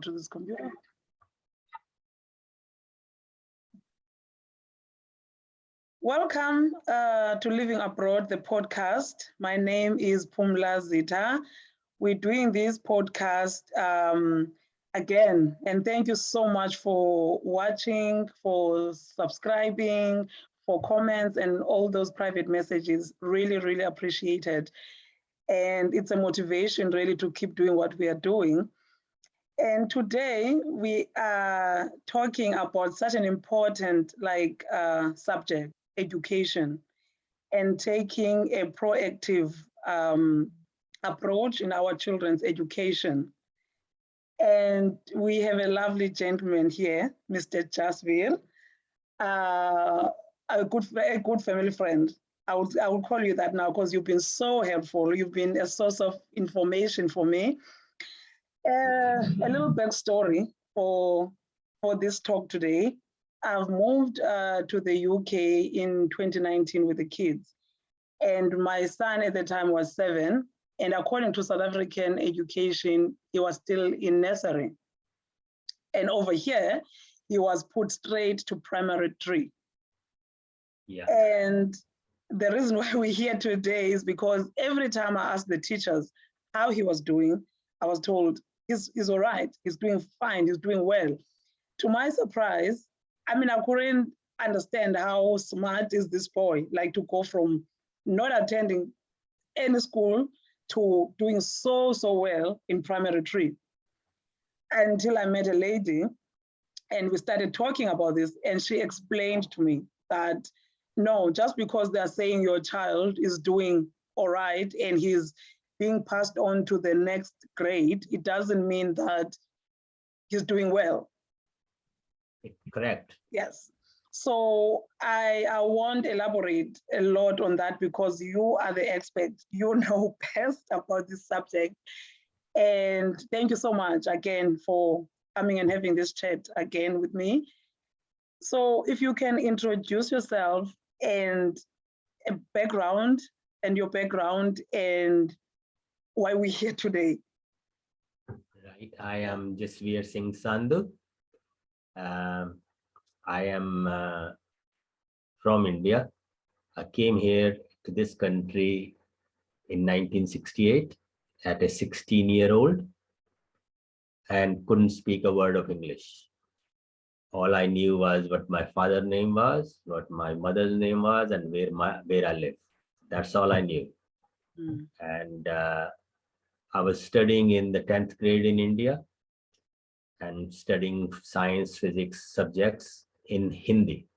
to this computer. Welcome to Living Abroad, the podcast. My name is Pumla Zita. We're doing this podcast again, and thank you so much for watching, for subscribing, for comments, and all those private messages. Really, really appreciated. And it's a motivation really to keep doing what we are doing. And today we are talking about such an important subject, education, and taking a proactive approach in our children's education. And we have a lovely gentleman here, Mr. Jasvir, a good family friend. I would call you that now because you've been so helpful. You've been a source of information for me. A little backstory for this talk today. I've moved to the UK in 2019 with the kids, and my son at the time was 7, and according to South African education, he was still in nursery. And over here, he was put straight to primary 3. Yeah. And the reason why we're here today is because every time I asked the teachers how he was doing, I was told, he's all right, he's doing fine, he's doing well. To my surprise, I couldn't understand how smart is this boy, like to go from not attending any school to doing so well in primary 3. Until I met a lady and we started talking about this, and she explained to me that no, just because they're saying your child is doing all right and he's being passed on to the next grade, it doesn't mean that he's doing well. Correct. Yes. So I won't elaborate a lot on that because you are the expert. You know best about this subject. And thank you so much again for coming and having this chat again with me. So if you can introduce yourself and a background and your background and why we're here today. Right. I am Jasvir Singh Sandhu. I am from India. I came here to this country in 1968 at a 16-year-old and couldn't speak a word of English. All I knew was what my father's name was, what my mother's name was, and where I live. That's all I knew. Mm. And I was studying in the 10th grade in India and studying science, physics subjects in Hindi.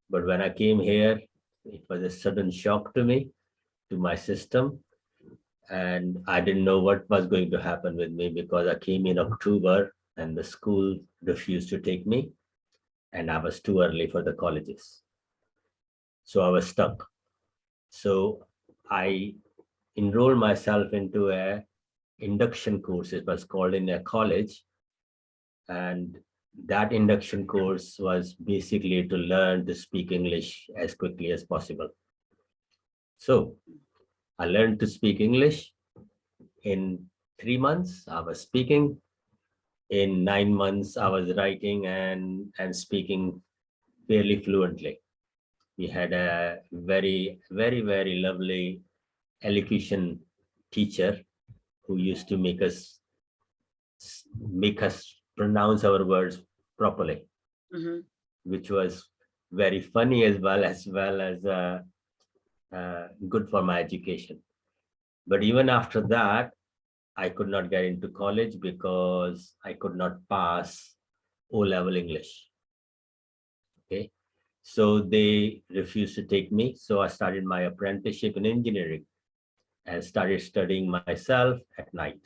But when I came here, it was a sudden shock to me, to my system. And I didn't know what was going to happen with me because I came in October and the school refused to take me. And I was too early for the colleges. So I was stuck. So I enrolled myself into a induction course. It was called in a college. And that induction course was basically to learn to speak English as quickly as possible. So I learned to speak English. In 3 months, I was speaking. In 9 months, I was writing and speaking fairly fluently. We had a very, very, very lovely elocution teacher who used to make us pronounce our words properly, which was very funny as well as good for my education. But even after that, I could not get into college because I could not pass O-level English. Okay, so they refused to take me. So I started my apprenticeship in engineering and started studying myself at night.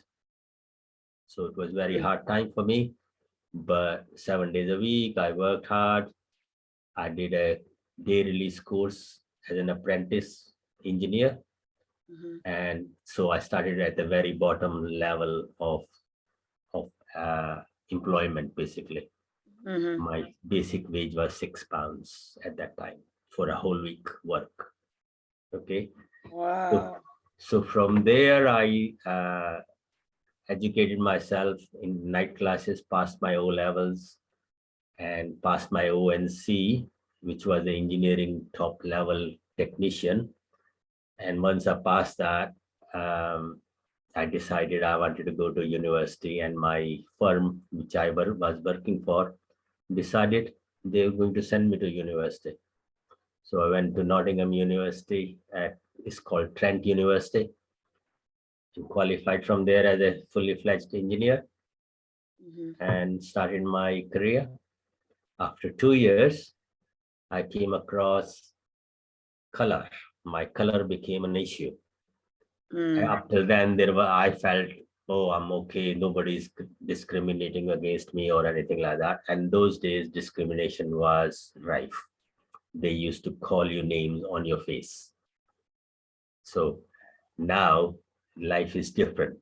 So it was very hard time for me, but 7 days a week, I worked hard. I did a day release course as an apprentice engineer. And so I started at the very bottom level of employment, basically. My basic wage was £6 at that time for a whole week work. Okay. Wow. So from there, I educated myself in night classes, passed my O levels and passed my ONC, which was the engineering top level technician. And once I passed that, I decided I wanted to go to university, and my firm, which I was working for, decided they were going to send me to university. So I went to Nottingham University, it's called Trent University, and qualified from there as a fully fledged engineer and started my career. After 2 years, I came across color. My color became an issue. Up till then, I felt, oh, I'm okay. Nobody's discriminating against me or anything like that. And those days, discrimination was rife. They used to call you names on your face. So now life is different.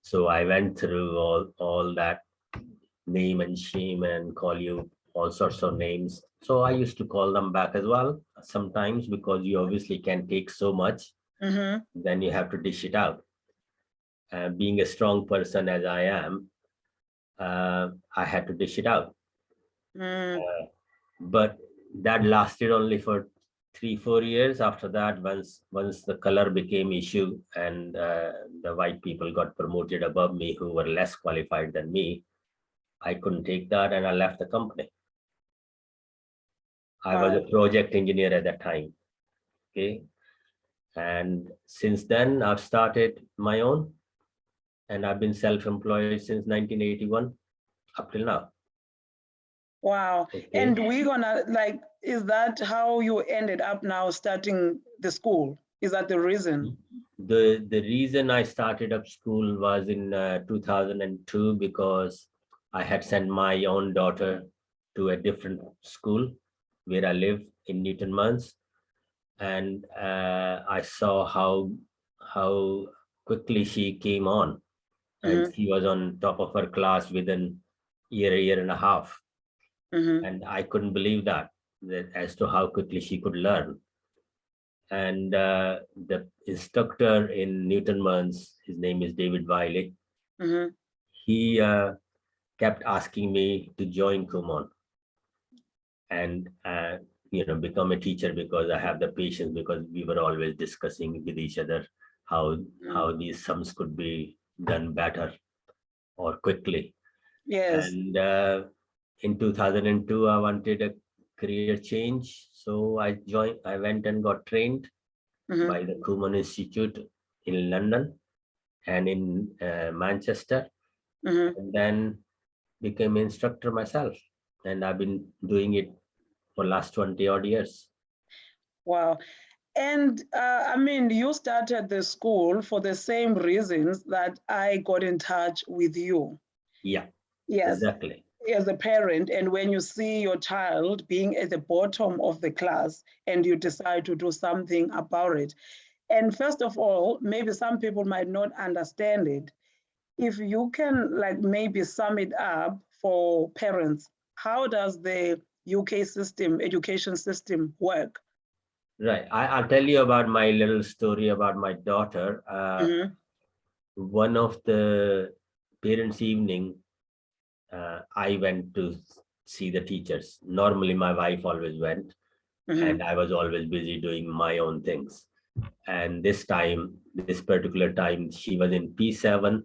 So I went through all that name and shame and call you all sorts of names. So I used to call them back as well sometimes, because you obviously can take so much, then you have to dish it out. Being a strong person as I am, I had to dish it out. But that lasted only for 3-4 years. After that, once the color became issue and the white people got promoted above me who were less qualified than me, I couldn't take that and I left the company. I was a project engineer at that time. Okay. And since then, I've started my own, and I've been self-employed since 1981 up till now. Wow. Okay. And we're gonna, like, is that how you ended up now starting the school? Is that the reason? The reason I started up school was in 2002, because I had sent my own daughter to a different school where I live in Newton Mons, and I saw how quickly she came on, and she was on top of her class within a year and a half. And I couldn't believe that as to how quickly she could learn. And the instructor in Newton Mons, his name is David Wiley, he kept asking me to join Kumon and become a teacher, because I have the patience, because we were always discussing with each other how these sums could be done better or quickly. Yes. And in 2002, I wanted a career change. So I went and got trained by the Kumon Institute in London and in Manchester, and then became an instructor myself. And I've been doing it for last 20 odd years. Wow. And I mean, you started the school for the same reasons that I got in touch with you. Yeah, yes, exactly. As a parent, and when you see your child being at the bottom of the class and you decide to do something about it. And first of all, maybe some people might not understand it. If you can, like, maybe sum it up for parents, how does the UK system, education system, work? Right. I'll tell you about my little story about my daughter. One of the parents' evening, I went to see the teachers. Normally, my wife always went, and I was always busy doing my own things. And this particular time, she was in P7,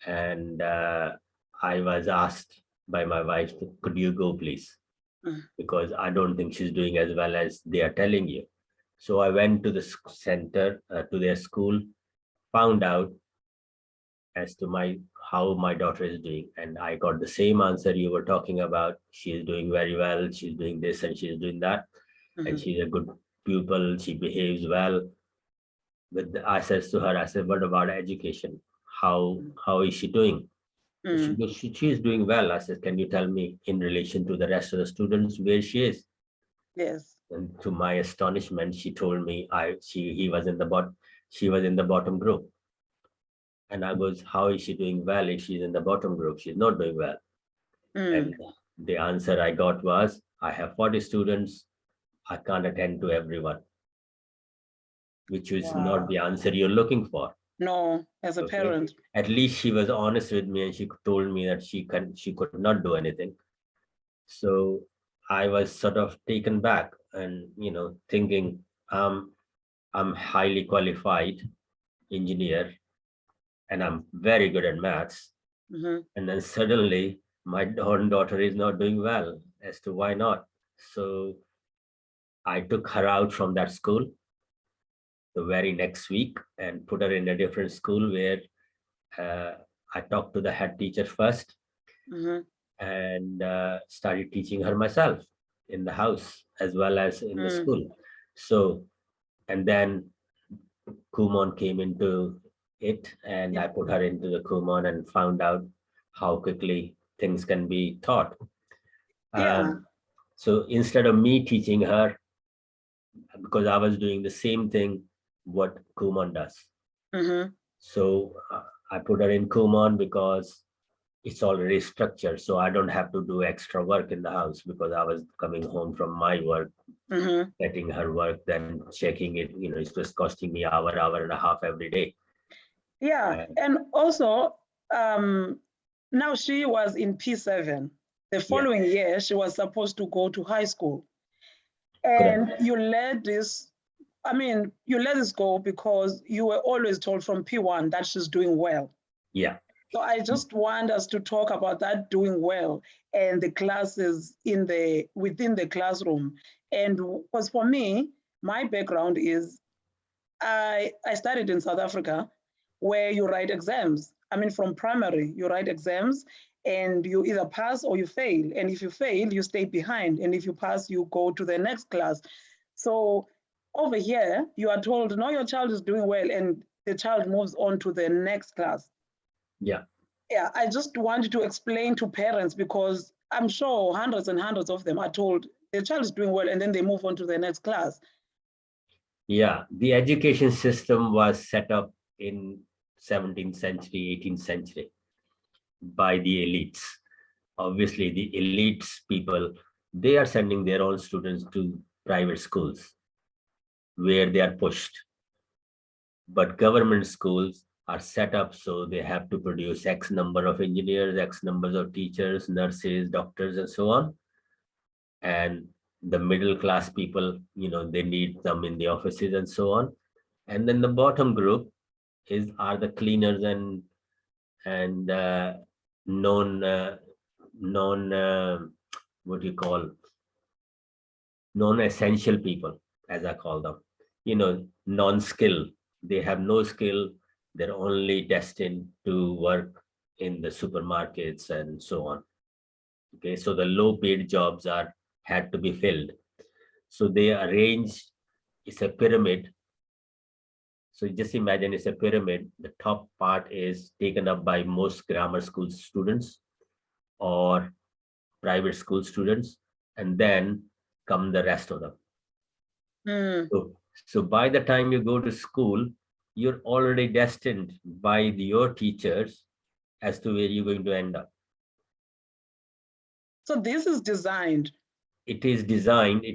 and I was asked by my wife, could you go, please? Because I don't think she's doing as well as they are telling you. So I went to the center, to their school, found out as to how my daughter is doing, and I got the same answer you were talking about. She is doing very well, she's doing this and she's doing that, and she's a good pupil, she behaves well. But I said to her, I said, what about education? How is she doing? She goes, she is doing well. I said, can you tell me in relation to the rest of the students where she is? Yes. And to my astonishment, she told me she was in the bottom group. And I goes, how is she doing well if she's in the bottom group? She's not doing well. And the answer I got was, I have 40 students, I can't attend to everyone, which is not the answer you're looking for. No, as a Okay. parent. At least she was honest with me and she told me that she could not do anything. So I was sort of taken back and, thinking, I'm highly qualified engineer and I'm very good at maths. Mhm. And then suddenly my own daughter is not doing well as to why not. So I took her out from that school the very next week and put her in a different school where uh, I talked to the head teacher first Mhm. and started teaching her myself in the house as well as in the Mm. school. So, and then Kumon came into it, and Yeah. I put her into the Kumon and found out how quickly things can be taught. Yeah. So instead of me teaching her, because I was doing the same thing what Kumon does. Mhm. So I put her in Kumon because it's already structured. So I don't have to do extra work in the house because I was coming home from my work, Mhm. getting her work, then checking it. It was costing me hour and a half every day. Yeah, And and also, um, now she was in P7. The yeah, following year, she was supposed to go to high school. correct. And you let this, I mean, you let this go because you were always told from P1 that she's doing well. Yeah, So I just want us to talk about that doing well and the classes within the classroom. And because for me, my background is I studied in South Africa where you write exams. I mean, from primary, you write exams and you either pass or you fail. And if you fail, you stay behind. And if you pass, you go to the next class. So over here, you are told, no, your child is doing well, and the child moves on to the next class. yeah, Yeah, I just wanted to explain to parents because I'm sure hundreds and hundreds of them are told their child is doing well, and then they move on to the next class. yeah. The education system was set up in 17th century, 18th century by the elites. Obviously, the elites people, they are sending their own students to private schools where they are pushed. But government schools are set up so they have to produce X number of engineers, X numbers of teachers, nurses, doctors, and so on. And the middle class people, they need them in the offices and so on. And then the bottom group are the cleaners and non non what do you call non-essential people, as I call them, non-skill. They have no skill. They're only destined to work in the supermarkets and so on. Okay, so the low-paid jobs had to be filled. So they arrange, it's a pyramid. So just imagine it's a pyramid. The top part is taken up by most grammar school students or private school students, and then come the rest of them. Mm. So by the time you go to school, you're already destined by your teachers as to where you're going to end up. So this is designed. It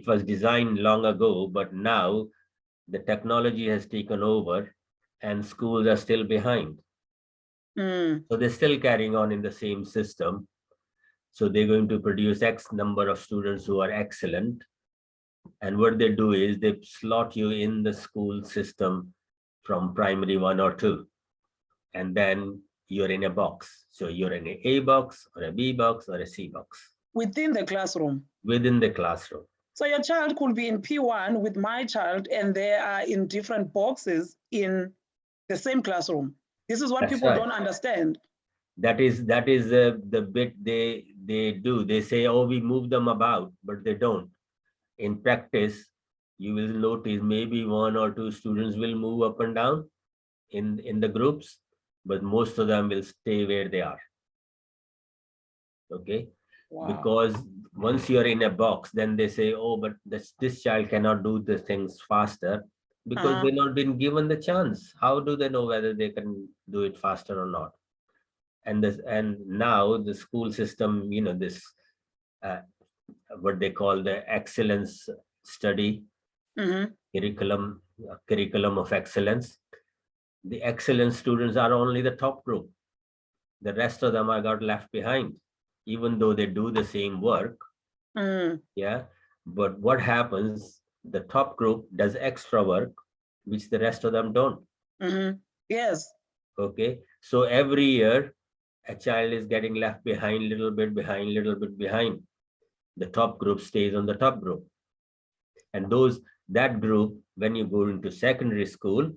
was designed long ago, but now the technology has taken over and schools are still behind. Mm. So they're still carrying on in the same system. So they're going to produce X number of students who are excellent. And what they do is they slot you in the school system from primary 1 or 2. And then you're in a box. So you're in an A box or a B box or a C box Within the classroom. within the classroom. So your child could be in P1 with my child, and they are in different boxes in the same classroom. This is what That's people right. don't understand. That is the bit they do. They say, oh, we move them about, but they don't. In practice, you will notice maybe 1 or 2 students will move up and down in the groups, but most of them will stay where they are. Okay, Wow. because once you're in a box, then they say, oh, but this child cannot do the things faster because Uh-huh. they're not been given the chance. How do they know whether they can do it faster or not? And now the school system, this uh, what they call the excellence study Mm-hmm. curriculum of excellence. The excellent students are only the top group. The rest of them are got left behind, even though they do the same work. Yeah. But what happens, the top group does extra work, which the rest of them don't. Yes. Okay. So every year, a child is getting left behind, little bit behind, little bit behind. The top group stays on the top group. And that group, when you go into secondary school,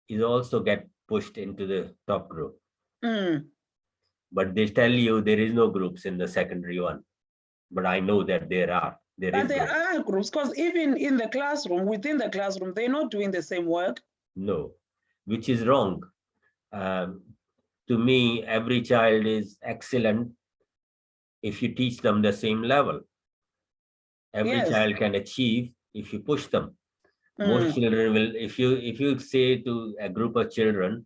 is also get pushed into the top group. But they tell you there is no groups in the secondary one. But I know that there are. But there are groups, because even in the classroom, within the classroom, they're not doing the same work. No, which is wrong. To me, every child is excellent if you teach them the same level. Every child can achieve if you push them. Most children will, if you say to a group of children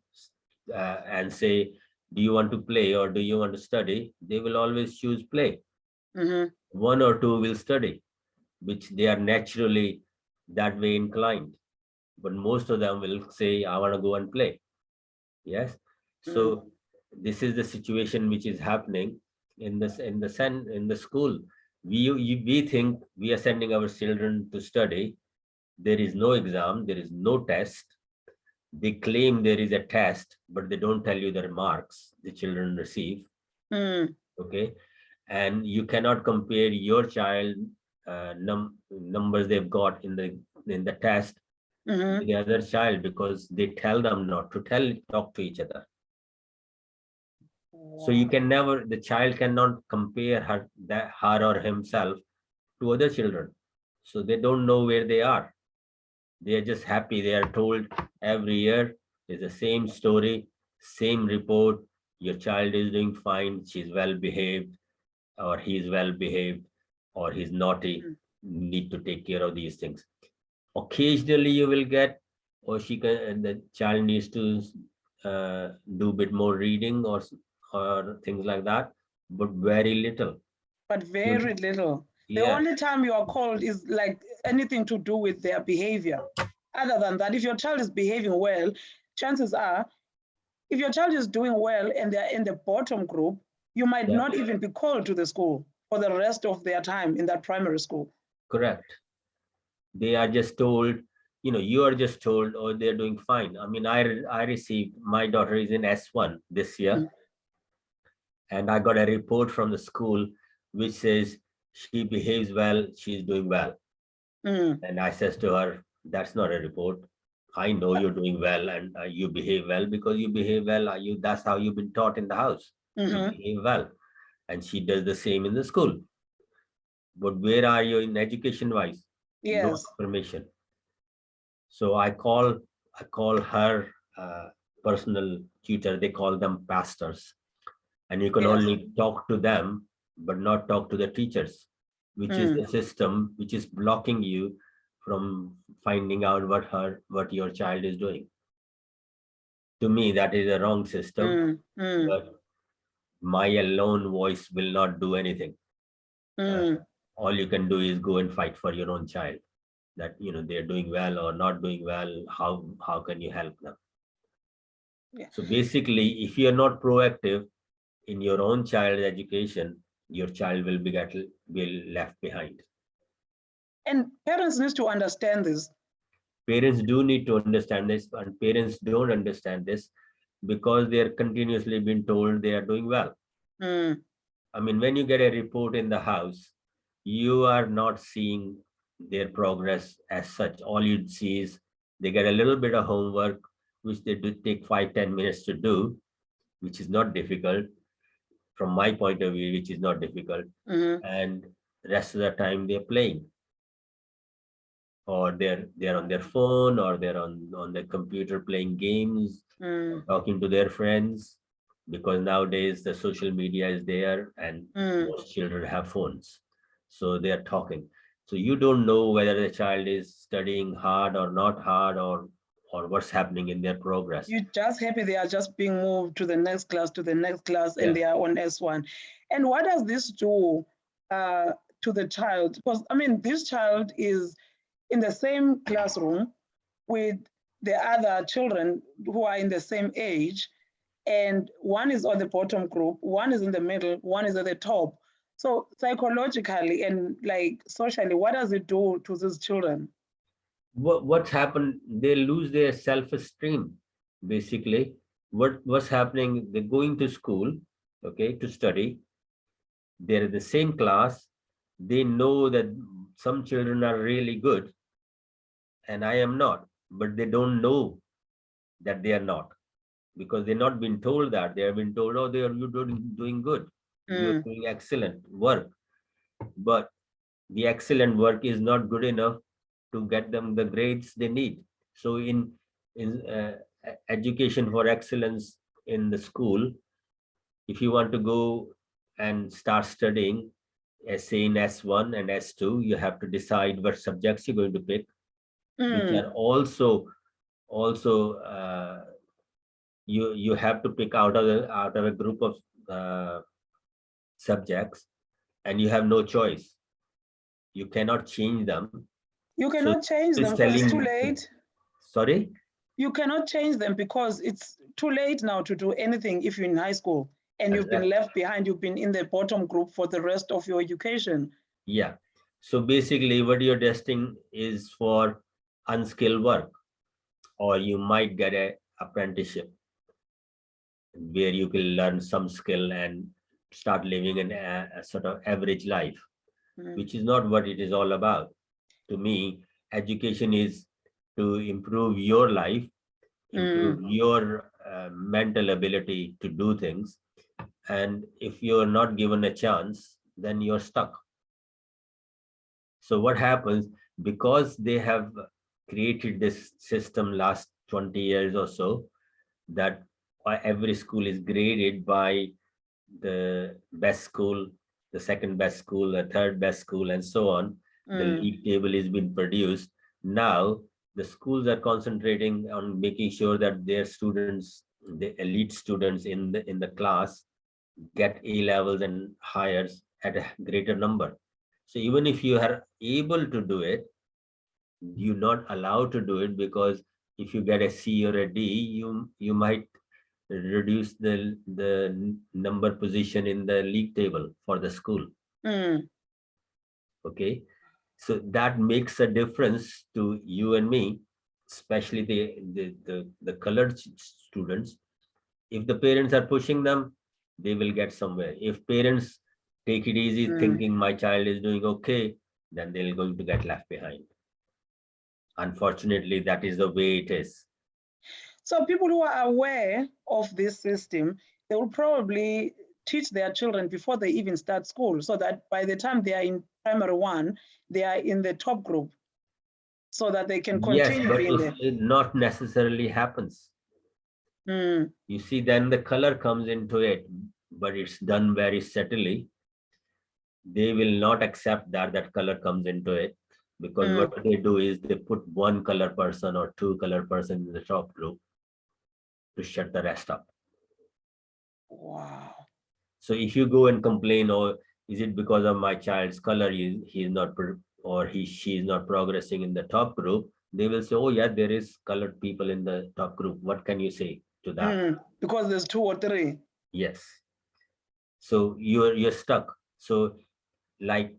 and say, do you want to play or do you want to study? They will always choose play. One or two will study, which they are naturally that way inclined. But most of them will say, I want to go and play. Yes. So this is the situation which is happening in the school. We think we are sending our children to study. There is no exam, there is no test. They claim there is a test, but they don't tell you the marks the children receive. Okay. And you cannot compare your child numbers they've got in the test with the other child, because they tell them not to talk to each other. So you can never, the child cannot compare her or himself to other children. So they don't know where they are. They are just happy. They are told every year is the same story, same report. Your child is doing fine. She's well behaved, or he's well behaved, or he's naughty. Need to take care of these things. Occasionally you will get, or the child needs to do a bit more reading or things like that, but very little. But very little. The Yeah. only time you are called is like anything to do with their behavior. Other than that, if your child is behaving well, chances are, if your child is doing well and they're in the bottom group, you might not even be called to the school for the rest of their time in that primary school. Correct. They are just told, you are just told, oh, they're doing fine. I mean, I received, my daughter is in S1 this year. And I got a report from the school which says she behaves well, she's doing well. And I says to her, that's not a report. I know you're doing well and you behave well because you behave well. That's how you've been taught in the house. You behave well. And she does the same in the school. But where are you in education wise? Yes. No information. So I call her personal tutor. They call them pastors. And you can only talk to them, but not talk to the teachers, which is the system which is blocking you from finding out what your child is doing. To me, that is a wrong system. But my alone voice will not do anything. All you can do is go and fight for your own child. That they're doing well or not doing well. How can you help them? So basically, if you're not proactive in your own child's education, your child will be left behind. And parents need to understand this. Parents do need to understand this, and parents don't understand this because they are continuously being told they are doing well. I mean, when you get a report in the house, you are not seeing their progress as such. All you see is they get a little bit of homework, which they do take 5-10 minutes to do, which is not difficult. From my point of view, which is not difficult, and the rest of the time they're playing, or they're on their phone, or they're on their computer playing games, talking to their friends, because nowadays the social media is there and most children have phones, so they're talking. So you don't know whether the child is studying hard or not hard, or what's happening in their progress. You're just happy they are just being moved to the next class, and they are on S1. And what does this do to the child? Because I mean, this child is in the same classroom with the other children who are in the same age, and one is on the bottom group, one is in the middle, one is at the top. So psychologically and like socially, what does it do to these children? What's happened? They lose their self-esteem. Basically, what's happening? They're going to school, okay, to study. They're in the same class. They know that some children are really good, and I am not, but they don't know that they are not, because they're not been told that. They have been told, oh, you're doing good, you're Mm. doing excellent work, but the excellent work is not good enough to get them the grades they need. So in education for excellence in the school, if you want to go and start studying, say in S1 and S2, you have to decide what subjects you're going to pick, which Mm. are also you have to pick out of a group of uh, subjects, and you have no choice. You cannot change them. You So cannot change it's them because it's too telling, late. sorry? You cannot change them because it's too late now to do anything if you're in high school and you've been left behind, you've been in the bottom group for the rest of your education. Yeah. So basically what you're testing is for unskilled work, or you might get a apprenticeship where you can learn some skill and start living a sort of average life, which is not what it is all about. To me, education is to improve your life, improve your mental ability to do things. And if you're not given a chance, then you're stuck. So what happens, because they have created this system last 20 years or so, that every school is graded by the best school, the second best school, the third best school, and so on. The league table is being produced. Now, the schools are concentrating on making sure that their students, the elite students in the class, get A levels and higher at a greater number. So even if you are able to do it, you're not allowed to do it, because if you get a C or a D, you might reduce the number position in the league table for the school. Okay, so that makes a difference to you and me, especially the colored students. If the parents are pushing them, they will get somewhere. If parents take it easy, thinking my child is doing okay, then they're going to get left behind. Unfortunately, that is the way it is. So people who are aware of this system, they will probably teach their children before they even start school, so that by the time they are in primary one, they are in the top group, so that they can Yes, continue but being if there. it not necessarily happens, you see, then the color comes into it, but it's done very subtly. They will not accept that color comes into it, because what they do is they put one color person or two color person in the top group to shut the rest up. Wow. So if you go and complain, or is it because of my child's color he is not or she is not progressing in the top group, they will say, oh yeah, there is colored people in the top group. What can you say to that? Because there's two or three. Yes. So you're stuck. So like,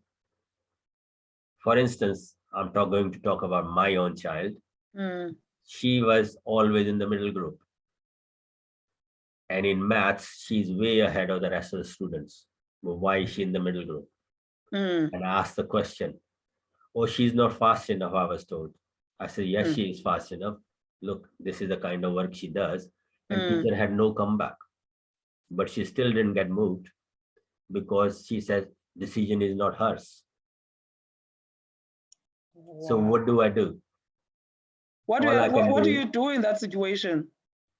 for instance, going to talk about my own child. She was always in the middle group. And in maths, she's way ahead of the rest of the students. But why is she in the middle group? And I asked the question, oh, she's not fast enough, I was told. I said, yes, she is fast enough. Look, this is the kind of work she does. And teacher had no comeback. But she still didn't get moved, because she said decision is not hers. Wow. So what do I do? What do you do in that situation?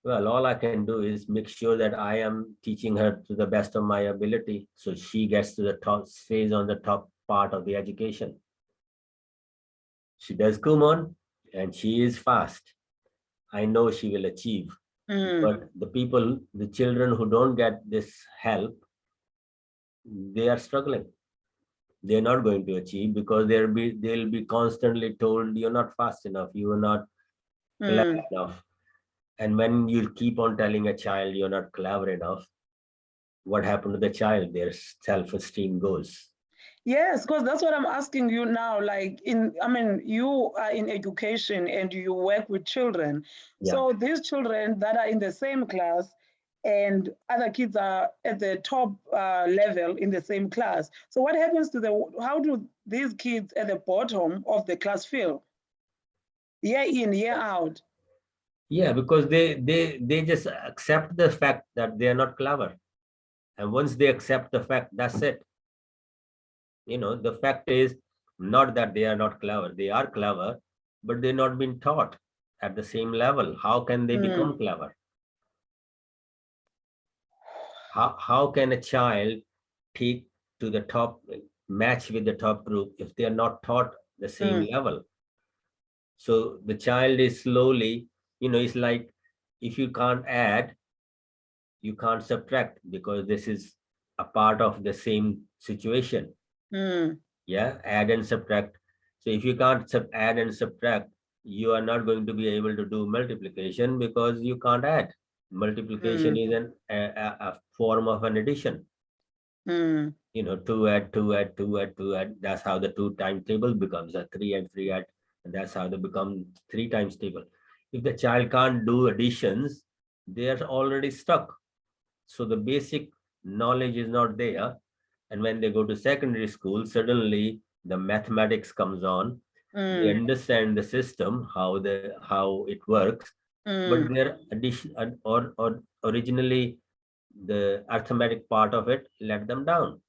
Well, all I can do is make sure that I am teaching her to the best of my ability, so she gets to the top, stays on the top part of the education. She does Kumon and she is fast. I know she will achieve. But the children who don't get this help, they are struggling. They're not going to achieve, because they'll be constantly told, you're not fast enough, you are not clever enough. And when you keep on telling a child you're not clever enough, what happened to the child? Their self-esteem goes. Yes, because that's what I'm asking you now. Like I mean, you are in education and you work with children. Yeah. So these children that are in the same class and other kids are at the top level in the same class. So what happens to how do these kids at the bottom of the class feel? Year in, year out. Yeah, because they just accept the fact that they are not clever. And once they accept the fact, that's it. The fact is not that they are not clever. They are clever, but they're not been taught at the same level. How can they become clever? How can a child take to the top, match with the top group if they are not taught the same level? So the child is slowly, it's like if you can't add, you can't subtract, because this is a part of the same situation. Yeah, add and subtract. So if you can't add and subtract, you are not going to be able to do multiplication, because you can't add. Multiplication is a form of an addition. 2 add 2 add 2 add 2 add, that's how the 2 times table becomes a 3 and 3 add, and that's how they become 3 times table. If the child can't do additions, they are already stuck. So the basic knowledge is not there. And when they go to secondary school, suddenly the mathematics comes on. They understand the system, how it works, but their addition or originally the arithmetic part of it let them down.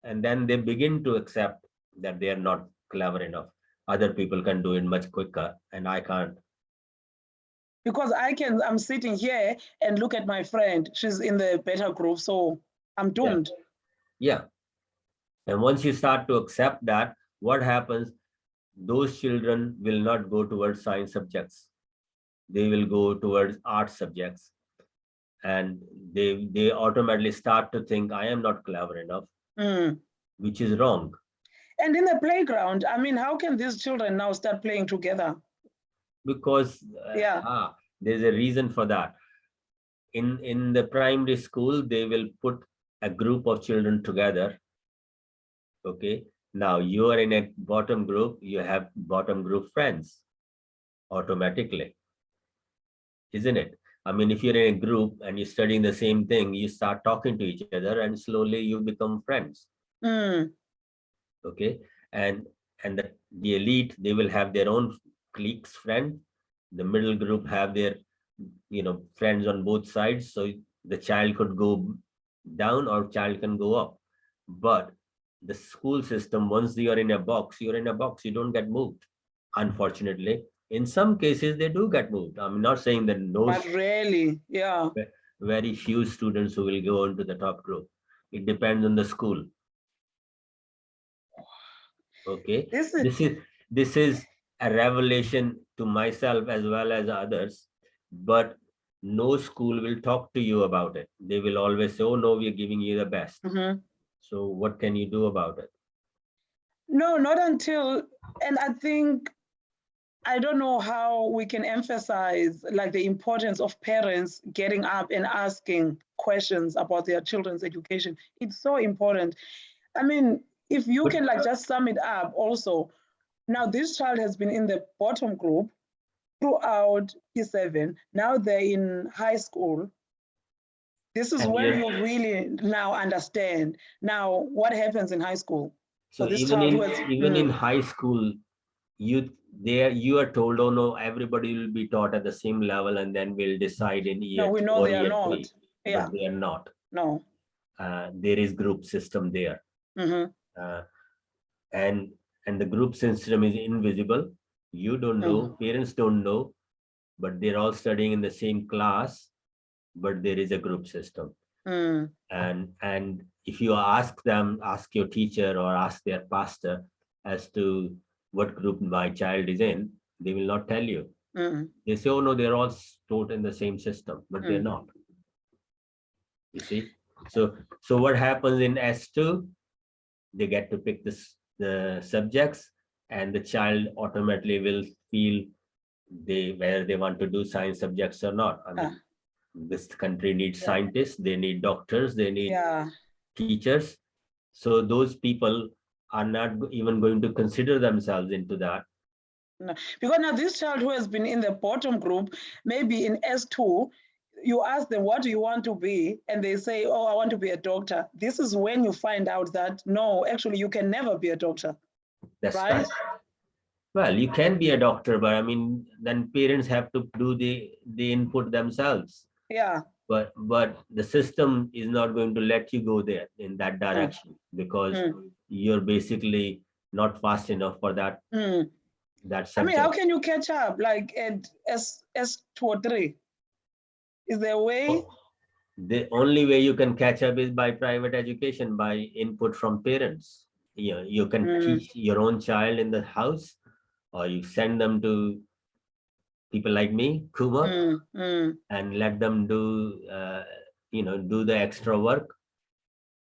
And then they begin to accept that they are not clever enough. Other people can do it much quicker, and I can't. Because I'm sitting here and look at my friend. She's in the better group, so I'm doomed. Yeah. And once you start to accept that, what happens? Those children will not go towards science subjects. They will go towards art subjects. And they automatically start to think, I am not clever enough, which is wrong. And in the playground, I mean, how can these children now start playing together? Because there's a reason for that. In the primary school, they will put a group of children together. Okay, now you are in a bottom group, you have bottom group friends automatically, isn't it? I mean, if you're in a group and you're studying the same thing, you start talking to each other and slowly you become friends. Okay, and the elite, they will have their own cliques friend. The middle group have their friends on both sides, so the child could go down or child can go up. But the school system, once you are in a box, you're in a box, you don't get moved, unfortunately. In some cases they do get moved. I'm not saying that no, but rarely. Very few students who will go into the top group. It depends on the school. Okay, this is a revelation to myself as well as others, but no school will talk to you about it. They will always say, oh no, we're giving you the best. So what can you do about it? No, not until, and I think, I don't know how we can emphasize like the importance of parents getting up and asking questions about their children's education. It's so important. I mean, if you can like just sum it up also, now this child has been in the bottom group throughout P7. Now they're in high school. This is when you really now understand now what happens in high school. So even in high school, you are told, oh no, everybody will be taught at the same level, and then we'll decide in year no, we know they are not. Yeah. But they are not. No. There is group system there. And the group system is invisible. You don't know, parents don't know, but they're all studying in the same class, but there is a group system. And if you ask your teacher or ask their pastor as to what group my child is in, they will not tell you. They say, oh no, they're all taught in the same system, but they're not. You see? So what happens in S2? They get to pick the subjects, and the child automatically will feel whether they want to do science subjects or not. I mean, this country needs scientists, they need doctors, they need teachers. So those people are not even going to consider themselves into that. No. Because now this child who has been in the bottom group, maybe in S2, you ask them, what do you want to be? And they say, oh, I want to be a doctor. This is when you find out that, no, actually, you can never be a doctor. That's right. Well, you can be a doctor, but I mean, then parents have to do the input themselves. Yeah. But the system is not going to let you go there in that direction because you're basically not fast enough for that. That subject. I mean, how can you catch up like at S2 or 3? Is there a way? The only way you can catch up is by private education, by input from parents. You can teach your own child in the house, or you send them to people like me, Kumon, and let them do, do the extra work,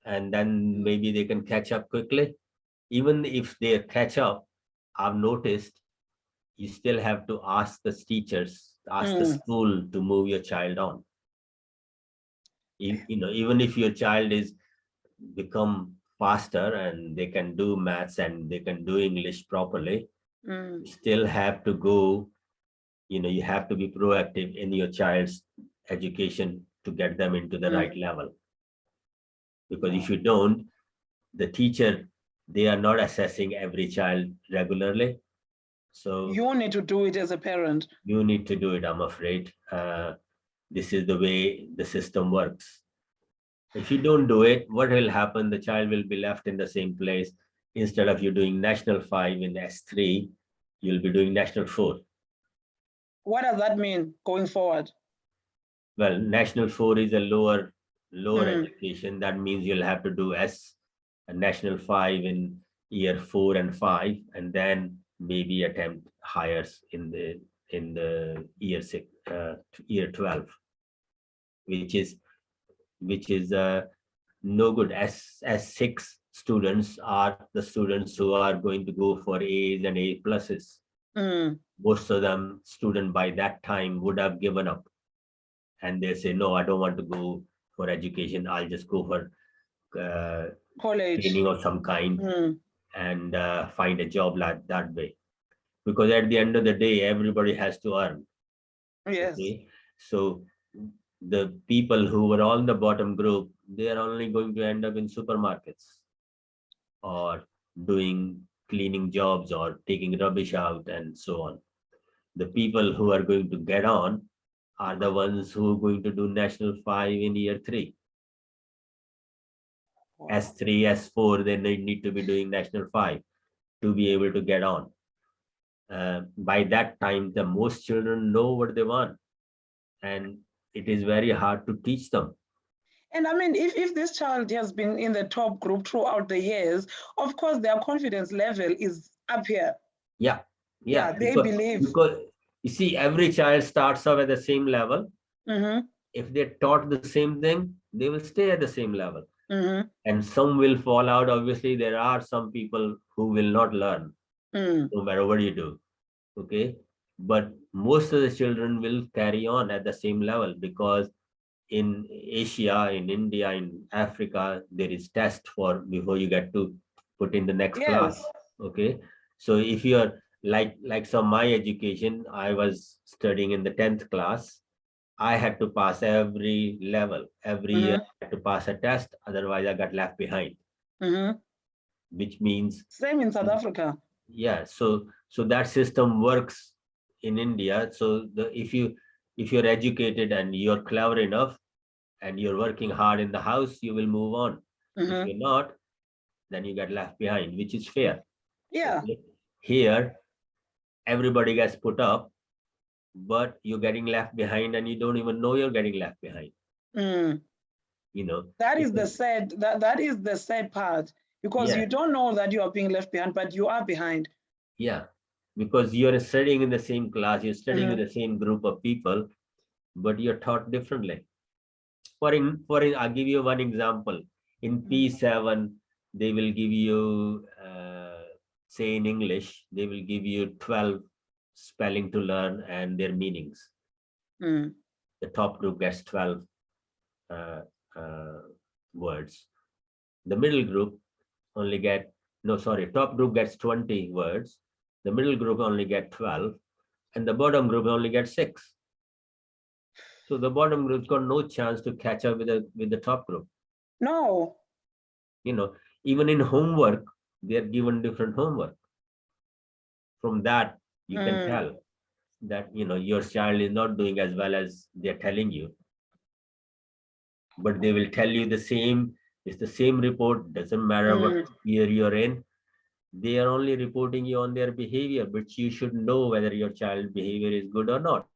and then maybe they can catch up quickly. Even if they catch up, I've noticed you still have to ask the teachers, ask the school to move your child on. Even if your child is become faster and they can do maths and they can do English properly, you still have to go, you have to be proactive in your child's education to get them into the right level. Because if you don't, the teacher, they are not assessing every child regularly. So you need to do it as a parent. You need to do it, I'm afraid. This is the way the system works. If you don't do it, what will happen? The child will be left in the same place. Instead of you doing National 5 in S3, you'll be doing National 4. What does that mean going forward? Well, National 4 is a lower education. That means you'll have to do National 5 in year 4 and 5, and then maybe attempt higher in the year 6, year 12, which is no good. S6 students are the students who are going to go for A's and A pluses. Most of them student by that time would have given up, and they say, no, I don't want to go for education, I'll just go for college training of some kind and find a job like that way. Because at the end of the day, everybody has to earn. Yes. Okay? So the people who were on the bottom group, they are only going to end up in supermarkets or doing cleaning jobs or taking rubbish out and so on. The people who are going to get on are the ones who are going to do National 5 in year 3. Wow. S3, S4, they need to be doing National 5 to be able to get on. By that time, the most children know what they want, and it is very hard to teach them. And I mean, if this child has been in the top group throughout the years, of course, their confidence level is up here. Yeah. They believe. Because you see, every child starts off at the same level. If they're taught the same thing, they will stay at the same level. And some will fall out. Obviously, there are some people who will not learn, no matter what you do. Okay. But most of the children will carry on at the same level, because in Asia, in India, in Africa, there is test for before you get to put in the next class. Okay. So if you're like some my education, I was studying in the 10th class. I had to pass every level. Every year I had to pass a test, otherwise I got left behind. Which means same in South Africa. Yeah, so that system works in India. So if you're educated and you're clever enough and you're working hard in the house, you will move on. If you're not, then you get left behind, which is fair. Yeah. Okay? Here, everybody gets put up, but you're getting left behind and you don't even know you're getting left behind. That is the sad, that is the sad part, because you don't know that you are being left behind, but you are behind. Yeah, because you're studying in the same class, you're studying with the same group of people, but you're taught differently. I'll give you one example. In P7, they will give you, say in English, they will give you 12 spelling to learn and their meanings. Mm. The top group gets 12 uh, words. The middle group only get, no, sorry, top group gets 20 words. The middle group only get 12, and the bottom group only gets 6. So the bottom group's got no chance to catch up with the top group. No. You know, even in homework, they are given different homework. From that, you can tell that, you know, your child is not doing as well as they're telling you. But they will tell you the same, it's the same report, doesn't matter what year you're in. They are only reporting you on their behavior, but you should know whether your child behavior is good or not.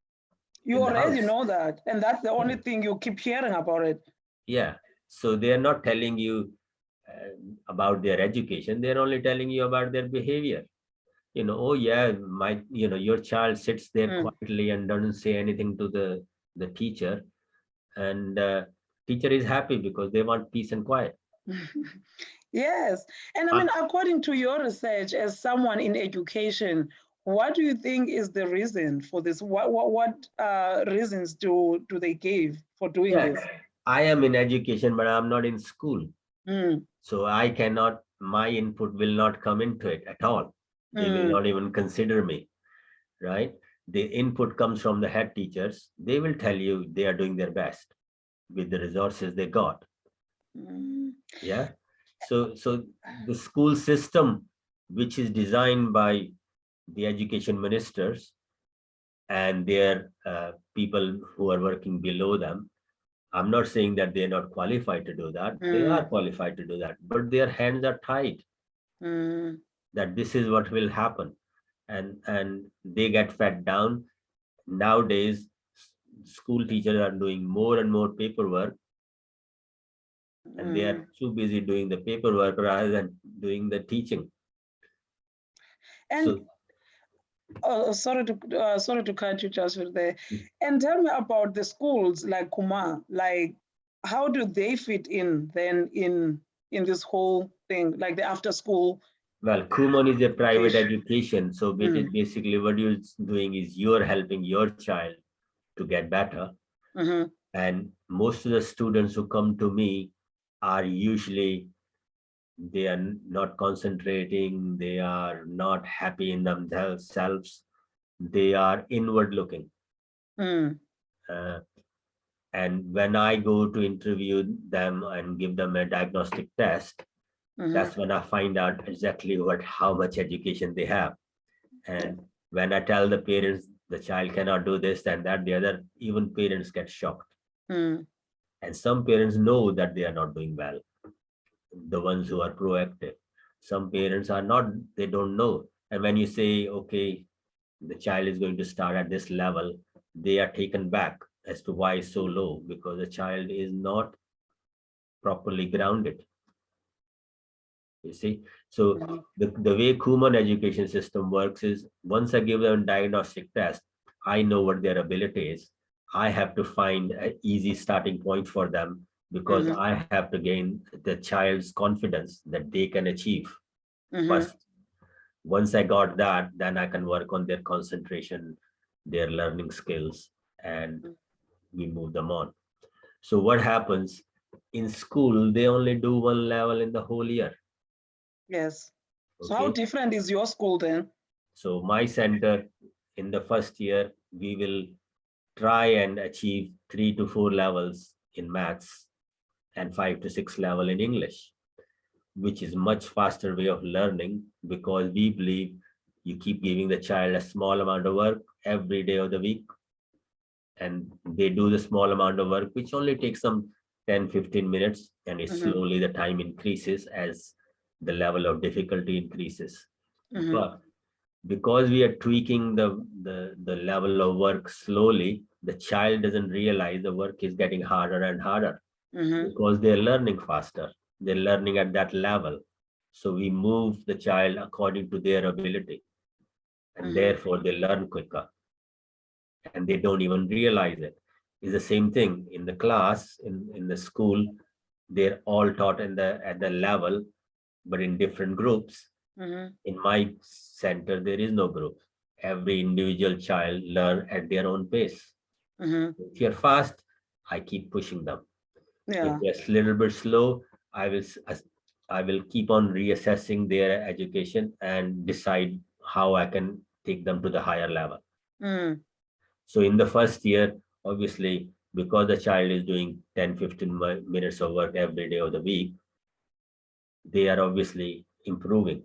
You already know that. And that's the only thing you keep hearing about it. Yeah. So they are not telling you about their education. They're only telling you about their behavior. You know, oh yeah, your child sits there quietly and doesn't say anything to the teacher. And teacher is happy because they want peace and quiet. Yes. And I mean, according to your research as someone in education, what do you think is the reason for this? What reasons do they give for doing this? I am in education, but I'm not in school. So I cannot, my input will not come into it at all. They will not even consider me, right? The input comes from the head teachers. They will tell you they are doing their best with the resources they got. Yeah. So the school system, which is designed by the education ministers and their people who are working below them, I'm not saying that they're not qualified to do that. They are qualified to do that, but their hands are tied that this is what will happen. And they get fed down. Nowadays, school teachers are doing more and more paperwork, and they are too busy doing the paperwork rather than doing the teaching. And sorry to cut you, Jasvir, there. And tell me about the schools like Kumon. Like, how do they fit in then in this whole thing, like the after school? Well, Kumon is a private education, so basically what you're doing is you're helping your child to get better. And most of the students who come to me are usually, they are not concentrating, they are not happy in themselves, they are inward looking. And when I go to interview them and give them a diagnostic test, that's when I find out exactly how much education they have. And when I tell the parents the child cannot do this and that, the other, even parents get shocked. And some parents know that they are not doing well, the ones who are proactive. Some parents are not, they don't know. And when you say, okay, the child is going to start at this level, they are taken back as to why so low, because the child is not properly grounded. You see, so the way Kumon education system works is, once I give them a diagnostic test, I know what their ability is. I have to find an easy starting point for them, because I have to gain the child's confidence that they can achieve first. Once I got that, then I can work on their concentration, their learning skills, and we move them on. So what happens in school, they only do one level in the whole year. Yes. So how different is your school then? So my center, in the first year, we will try and achieve 3 to 4 levels in maths and 5 to 6 level in English, which is much faster way of learning, because we believe you keep giving the child a small amount of work every day of the week, and they do the small amount of work, which only takes some 10-15 minutes, and it slowly the time increases as the level of difficulty increases. But because we are tweaking the level of work slowly, the child doesn't realize the work is getting harder and harder, because they're learning faster. They're learning at that level. So we move the child according to their ability, and therefore they learn quicker, and they don't even realize it. It's the same thing in the class, in the school. They're all taught at the level, but in different groups. In my center, there is no group. every individual child learn at their own pace. If you're fast, I keep pushing them. If Yeah. they're a little bit slow, I will keep on reassessing their education and decide how I can take them to the higher level. So in the first year, obviously, because the child is doing 10, 15 minutes of work every day of the week, they are obviously improving.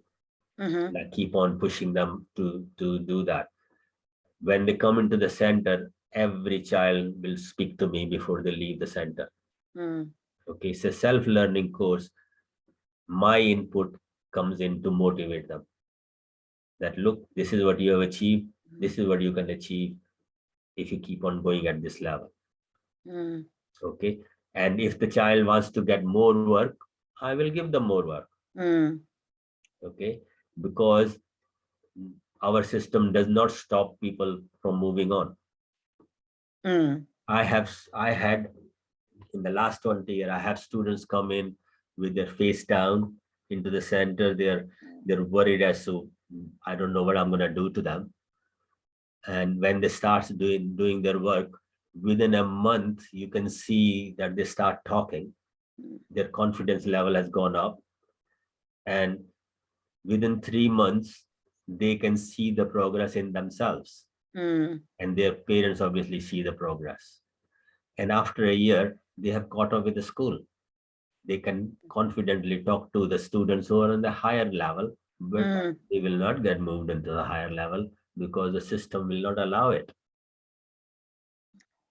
And I keep on pushing them to do that. When they come into the center, every child will speak to me before they leave the center. Okay, it's a self-learning course. My input comes in to motivate them. That look, this is what you have achieved. This is what you can achieve if you keep on going at this level. Okay, and if the child wants to get more work, I will give them more work. Okay, because our system does not stop people from moving on. I had in the last 20 years, I have students come in with their face down into the center. They're worried as to, I don't know what I'm going to do to them. And when they start doing their work, within a month, you can see that they start talking. Their confidence level has gone up. And within 3 months, they can see the progress in themselves. And their parents obviously see the progress. And after a year, they have caught up with the school. They can confidently talk to the students who are on the higher level, but they will not get moved into the higher level because the system will not allow it.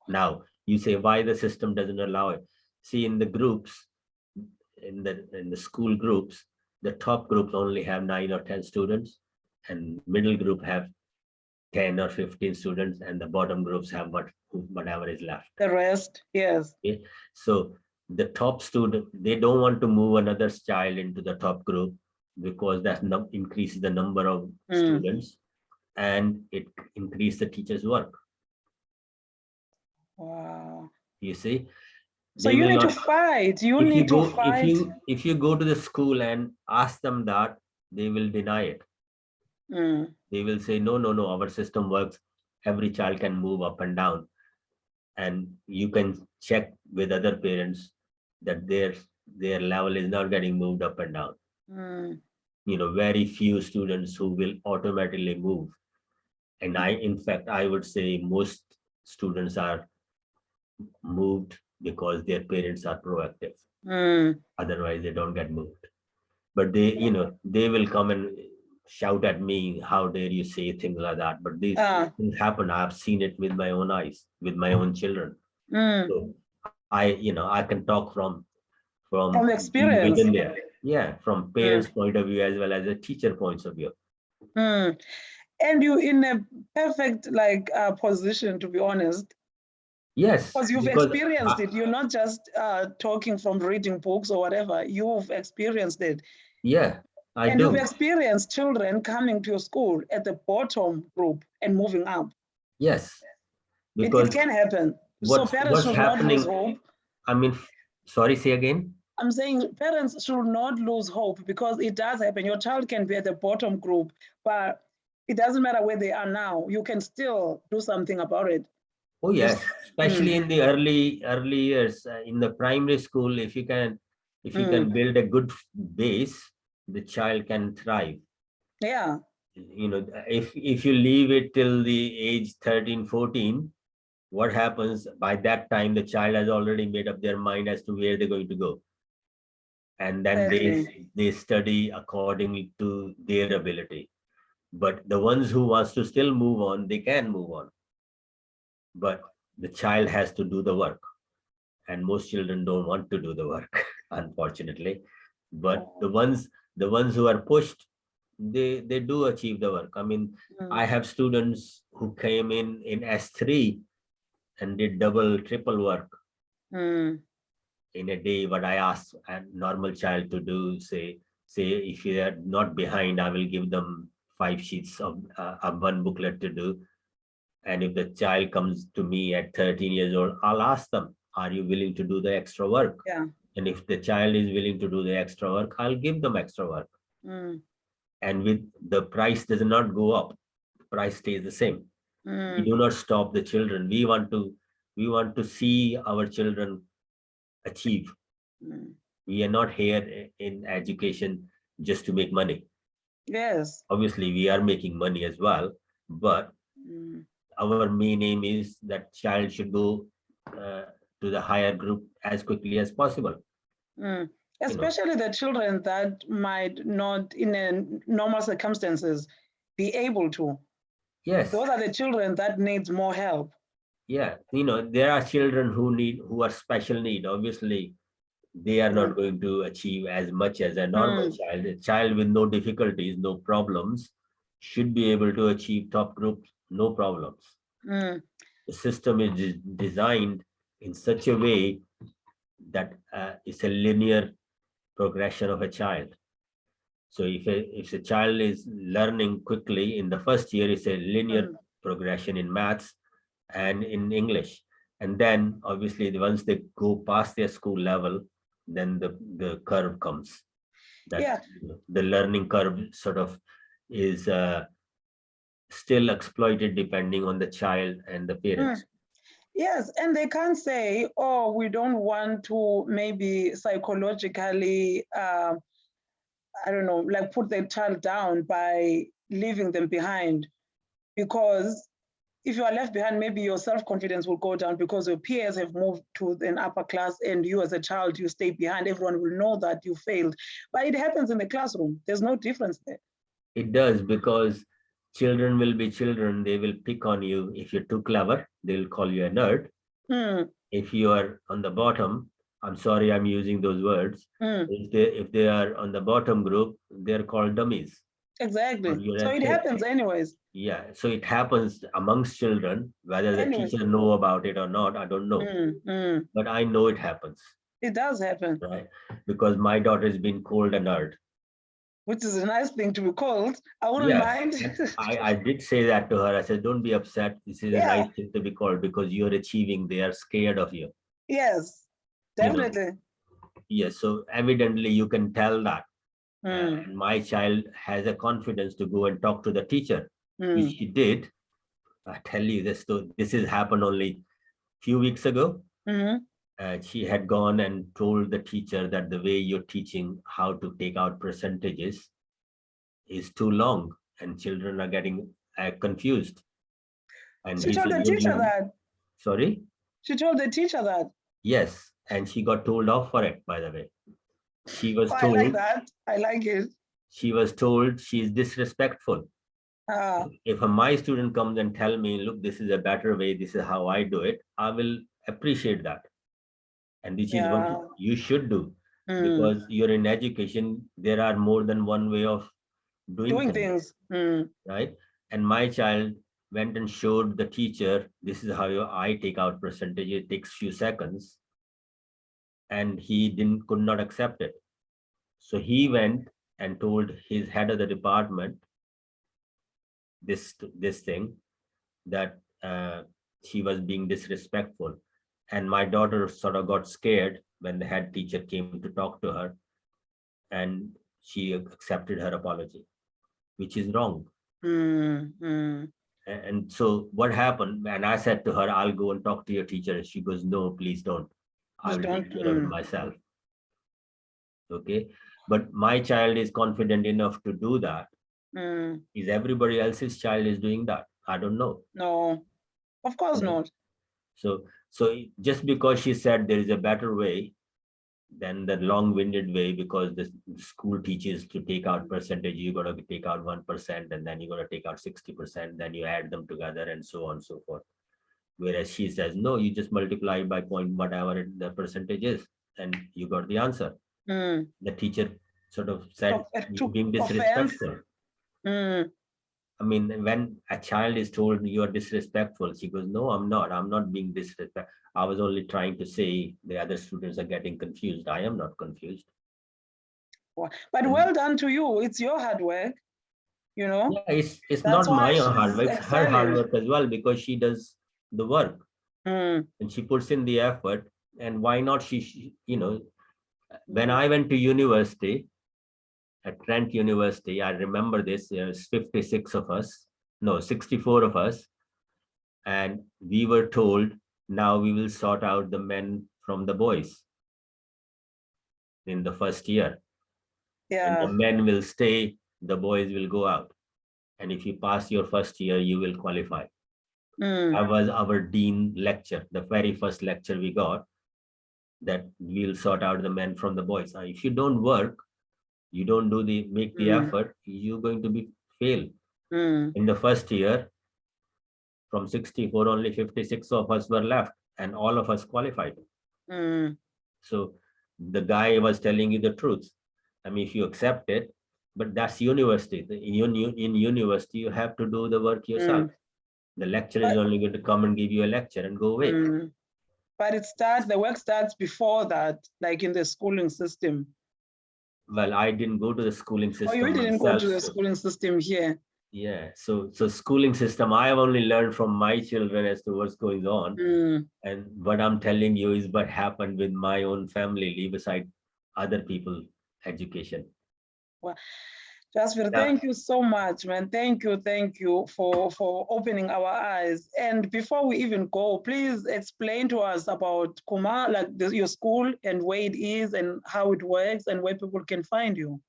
Now, you say why the system doesn't allow it. See, in the groups, in the school groups, the top groups only have 9 or 10 students, and middle group have 10 or 15 students, and the bottom groups have whatever is left. The rest, yes. Okay? So the top student, they don't want to move another child into the top group because that increases the number of students, and it increases the teacher's work. Wow. You see, so you need to fight. You need to fight. If you go to the school and ask them that, they will deny it. They will say, no, our system works. Every child can move up and down. And you can check with other parents that their level is not getting moved up and down. You know, very few students who will automatically move. And in fact, I would say most students are moved because their parents are proactive. Otherwise, they don't get moved. But they will come and shout at me, how dare you say things like that? But these things happen. I've seen it with my own eyes, with my own children. So I can talk from experience. Within there. Yeah, from parents' point of view as well as a teacher points of view. And you in a perfect position, to be honest. Yes, because you've experienced it. You're not just talking from reading books or whatever. You've experienced it. Yeah, and you've experienced children coming to your school at the bottom group and moving up. Yes, because it can happen. So parents should not lose hope. I mean, sorry, say again. I'm saying parents should not lose hope because it does happen. Your child can be at the bottom group, but it doesn't matter where they are now. You can still do something about it. Oh yes, especially in the early years in the primary school. If you can build a good base, the child can thrive. Yeah. You know, if you leave it till the age 13, 14, what happens by that time? The child has already made up their mind as to where they're going to go, and then they study according to their ability. But the ones who wants to still move on, they can move on. But the child has to do the work, and most children don't want to do the work, unfortunately. But the ones who are pushed, they do achieve the work. I mean, I have students who came in S3 and did double, triple work in a day. What I ask a normal child to do, say if they are not behind, I will give them 5 sheets of one booklet to do. And if the child comes to me at 13 years old, I'll ask them, are you willing to do the extra work? Yeah. And if the child is willing to do the extra work, I'll give them extra work. And with the price does not go up. price stays the same. We Mm, do not stop the children. We want to see our children achieve. mm. We are not here in education just to make money. Yes. Obviously, we are making money as well, but Mm, our main aim is that child should go uh, to the higher group as quickly as possible. mm. You know, Especially the children that might not, in normal circumstances, be able to. yes, Those are the children that needs more help. yeah. There are children who are special need. Obviously, they are not Mm, going to achieve as much as a normal mm, child. A child with no difficulties, no problems, should be able to achieve top groups, no problems. mm, The system is designed in such a way that it's a linear progression of a child. So if a child is learning quickly in the first year, it's a linear mm. progression in maths and in English. And then obviously once they go past their school level, then the curve comes. That Yeah. the learning curve sort of is still exploited depending on the child and the Mm. parents. Yes, and they can't say, oh, we don't want to maybe psychologically, I don't know, like put the child down by leaving them behind. Because if you are left behind, maybe your self-confidence will go down because your peers have moved to an upper class and you as a child, you stay behind. Everyone will know that you failed. But it happens in the classroom. There's no difference there. It does, because children will be children. They will pick on you. If you're too clever, they'll call you a nerd. Mm, If you are on the bottom, I'm sorry I'm using those words. mm, If they are on the bottom group, they're called dummies, or exactly. you're So a it kid. happens anyways. Yeah, so it happens amongst children, whether the Anyways. teacher know about it or not, I don't know. Mm, mm. But I know it happens, It does happen, right? Because my daughter has been called a nerd. which is a nice thing to be called. I wouldn't Yes, mind. and I did say that to her. I said, don't be upset. This is a Yeah, nice thing to be called, because you're achieving. They are scared of you. yes, You know, definitely. yes. So evidently you can tell that. Mm, And my child has a confidence to go and talk to the teacher, which mm, she did. I tell you this, this has happened only few weeks ago. mm-hmm. She had gone and told the teacher that the way you're teaching how to take out percentages is too long, and children are getting confused. And She he told said, the "What do teacher you?" that. Sorry. She told the teacher that. Yes, and she got told off for it. By the way, she was Oh, I like told that. I like it. she was told she is disrespectful. Ah, If my student comes and tell me, look, this is a better way, this is how I do it, I will appreciate that. And which is what yeah. you should do, Mm. because you're in education. There are more than one way of doing Doing things, things. Mm. right? And my child went and showed the teacher, this is how I take out percentage. It takes few seconds, and he could not accept it. So he went and told his head of the department this thing, that she was being disrespectful. And my daughter sort of got scared when the head teacher came to talk to her, and she accepted her apology, which is wrong. Mm. Mm. And so what happened, and I said to her, I'll go and talk to your teacher. And she goes, no, please don't. I Just will don't. take care of it Mm. myself. Okay. But my child is confident enough to do that. Mm. Is everybody else's child is doing that? I don't know. No, of course Right? not. So just because she said there is a better way than the long-winded way, because the school teaches to take out percentage, you got to take out 1%, and then you got to take out 60%, then you add them together, and so on and so forth. Whereas she says, no, you just multiply by point whatever the percentage is, and you got the answer. Mm. The teacher sort of said, you're Took being offense. disrespectful. Mm. I mean, when a child is told you are disrespectful, she goes, no, I'm not. I'm not being disrespectful. I was only trying to say the other students are getting confused. I am not confused. But And well done to you. It's your hard work, you know. yeah, it's That's not why my hard she's work, it's her hard excelling. work as well, because she does the work Mm. and she puts in the effort. And why not? When I went to university, at Trent University, I remember this, there's 56 of us. no, 64 of us. And we were told, now we will sort out the men from the boys in the first year. And the Yeah. men will stay, the boys will go out. And if you pass your first year, you will qualify. That was our dean lecture, the very first lecture we got, that we'll sort out the men from the boys. Now, if you don't work, you don't make the effort, you're going to be fail. In the first year, from 64, only 56 of us were left, and all of us qualified. So the guy was telling you the truth. I mean, if you accept it, but that's university. In university, you have to do the work yourself. The lecturer is only going to come and give you a lecture and go away. But the work starts before that, like in the schooling system. Well, I didn't go to the schooling system. Oh, you didn't go to the schooling system here. Yeah, so schooling system, I have only learned from my children as to what's going on. And what I'm telling you is what happened with my own family, leave aside other people's education. Well, Jasvir, thank you so much, man. Thank you for opening our eyes. And before we even go, please explain to us about Kumon, like your school and where it is and how it works and where people can find you.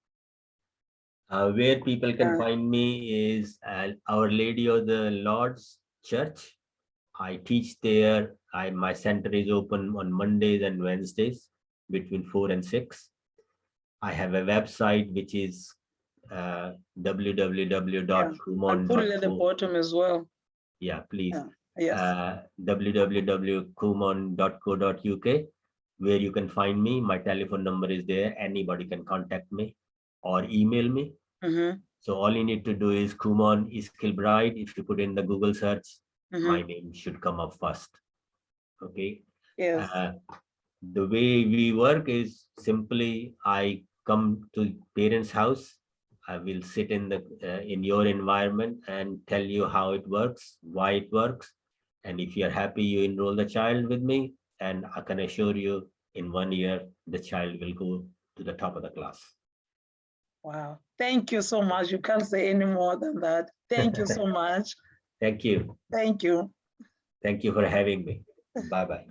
Where people can find me is Our Lady of the Lord's Church. I teach there. My center is open on Mondays and Wednesdays between 4 and 6. I have a website which is www.kumon.co. I'll put it at the bottom as well. Yeah, please. Yes. www.kumon.co.uk, where you can find me. My telephone number is there. Anybody can contact me or email me. So all you need to do is Kumon Eskilbride. If you put in the Google search, my name should come up first. Okay. Yes. The way we work is simply I come to parents' house. I will sit in your environment and tell you how it works, why it works. And if you're happy, you enroll the child with me. And I can assure you in 1 year, the child will go to the top of the class. Wow. Thank you so much. You can't say any more than that. Thank you so much. Thank you. Thank you. Thank you for having me. Bye-bye.